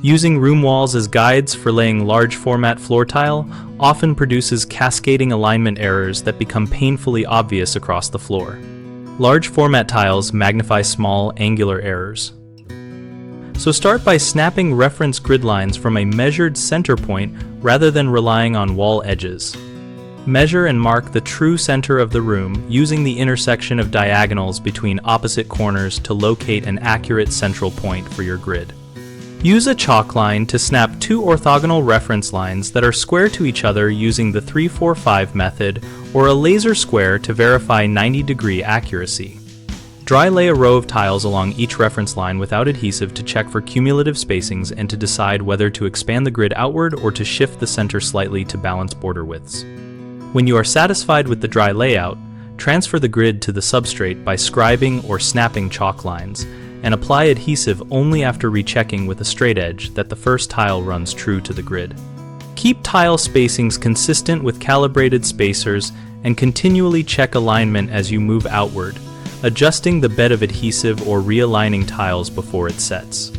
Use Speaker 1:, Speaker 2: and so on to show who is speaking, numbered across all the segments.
Speaker 1: Using room walls as guides for laying large format floor tile often produces cascading alignment errors that become painfully obvious across the floor. Large format tiles magnify small angular errors. So start by snapping reference grid lines from a measured center point rather than relying on wall edges. Measure and mark the true center of the room using the intersection of diagonals between opposite corners to locate an accurate central point for your grid. Use a chalk line to snap two orthogonal reference lines that are square to each other using the 3-4-5 method or a laser square to verify 90-degree accuracy. Dry lay a row of tiles along each reference line without adhesive to check for cumulative spacings and to decide whether to expand the grid outward or to shift the center slightly to balance border widths. When you are satisfied with the dry layout, transfer the grid to the substrate by scribing or snapping chalk lines, and apply adhesive only after rechecking with a straight edge that the first tile runs true to the grid. Keep tile spacings consistent with calibrated spacers and continually check alignment as you move outward, adjusting the bed of adhesive or realigning tiles before it sets.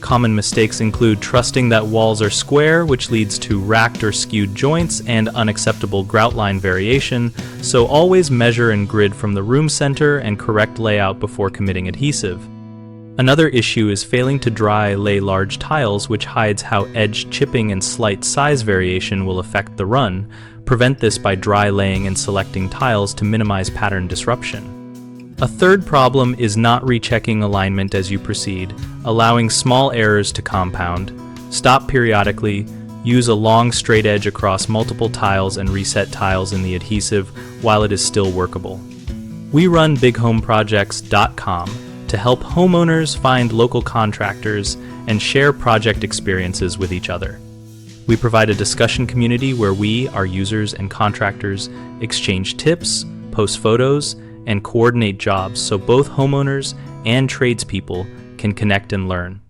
Speaker 1: Common mistakes include trusting that walls are square, which leads to racked or skewed joints and unacceptable grout line variation, so always measure and grid from the room center and correct layout before committing adhesive. Another issue is failing to dry lay large tiles, which hides how edge chipping and slight size variation will affect the run. Prevent this by dry laying and selecting tiles to minimize pattern disruption. A third problem is not rechecking alignment as you proceed, allowing small errors to compound. Stop periodically, use a long straight edge across multiple tiles and reset tiles in the adhesive while it is still workable. We run bighomeprojects.com to help homeowners find local contractors and share project experiences with each other. We provide a discussion community where we, our users and contractors, exchange tips, post photos, and coordinate jobs so both homeowners and tradespeople can connect and learn.